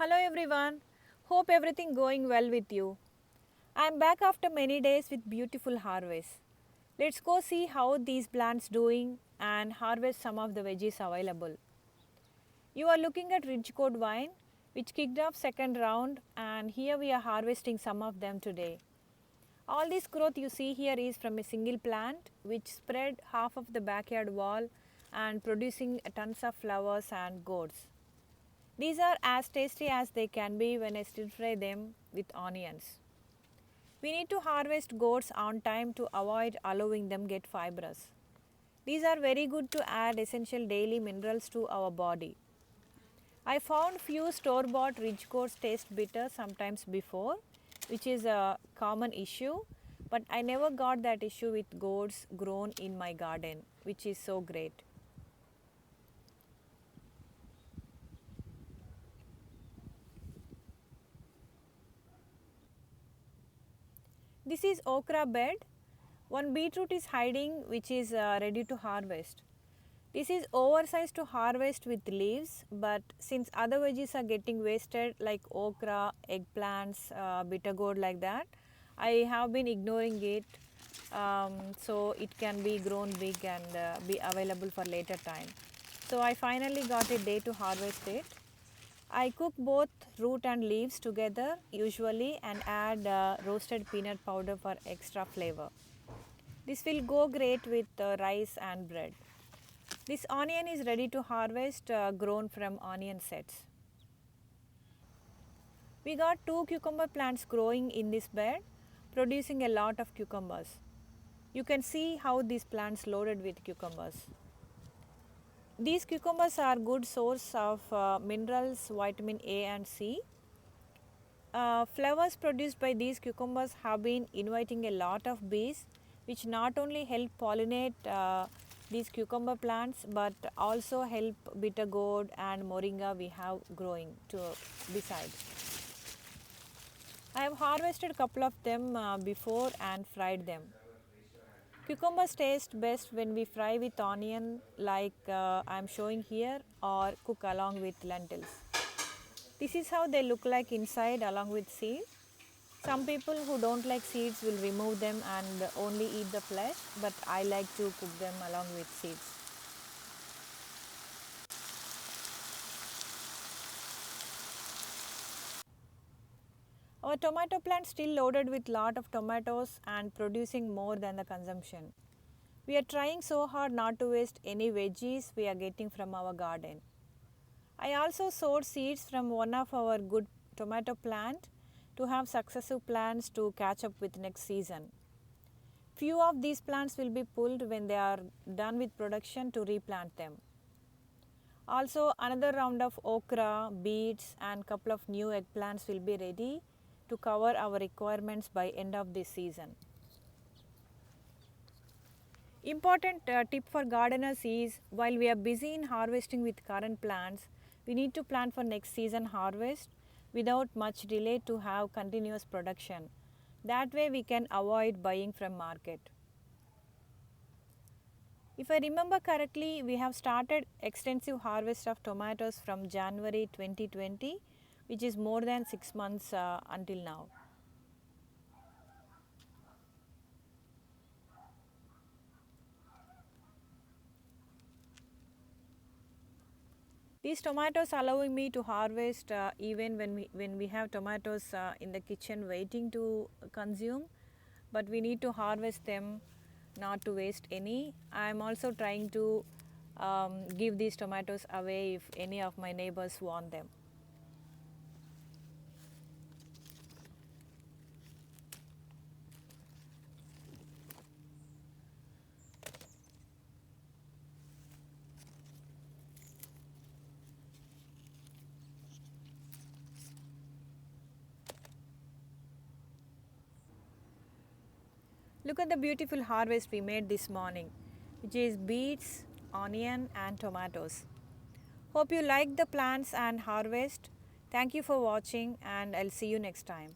Hello everyone. Hope everything going well with you. I am back after many days with beautiful harvest. Let's go see how these plants doing and harvest some of the veggies available. You are looking at Ridgecote vine which kicked off second round and here we are harvesting some of them today. All this growth you see here is from a single plant which spread half of the backyard wall and producing tons of flowers and gourds. These are as tasty as they can be when I stir fry them with onions. We need to harvest gourds on time to avoid allowing them get fibrous. These are very good to add essential daily minerals to our body. I found few store-bought rich gourds taste bitter sometimes before, which is a common issue, but I never got that issue with gourds grown in my garden, which is so great. This is okra bed. One beetroot is hiding which is ready to harvest. This is oversized to harvest with leaves, but since other veggies are getting wasted like okra, eggplants, bitter gourd like that, I have been ignoring it so it can be grown big and be available for later time. So I finally got a day to harvest it. I cook both root and leaves together usually and add roasted peanut powder for extra flavor. This will go great with rice and bread. This onion is ready to harvest grown from onion sets. We got 2 cucumber plants growing in this bed producing a lot of cucumbers. You can see how these plants loaded with cucumbers. These cucumbers are good source of minerals, vitamin A and C. Flowers produced by these cucumbers have been inviting a lot of bees which not only help pollinate these cucumber plants but also help bitter gourd and moringa we have growing to beside. I have harvested a couple of them before and fried them. Cucumbers taste best when we fry with onion like I am showing here or cook along with lentils. This is how they look like inside along with seeds. Some people who don't like seeds will remove them and only eat the flesh, but I like to cook them along with seeds. Our tomato plant still loaded with lot of tomatoes and producing more than the consumption. We are trying so hard not to waste any veggies we are getting from our garden. I also sowed seeds from one of our good tomato plant to have successive plants to catch up with next season. Few of these plants will be pulled when they are done with production to replant them. Also another round of okra, beets and couple of new eggplants will be ready to cover our requirements by end of this season. Important tip for gardeners is while we are busy in harvesting with current plants, we need to plan for next season harvest without much delay to have continuous production. That way we can avoid buying from market. If I remember correctly, we have started extensive harvest of tomatoes from January 2020, which is more than 6 months until now. These tomatoes allowing me to harvest even when we have tomatoes in the kitchen waiting to consume, but we need to harvest them not to waste any. I am also trying to give these tomatoes away if any of my neighbors want them. Look at the beautiful harvest we made this morning, which is beets, onion and tomatoes. Hope you like the plants and harvest. Thank you for watching and I'll see you next time.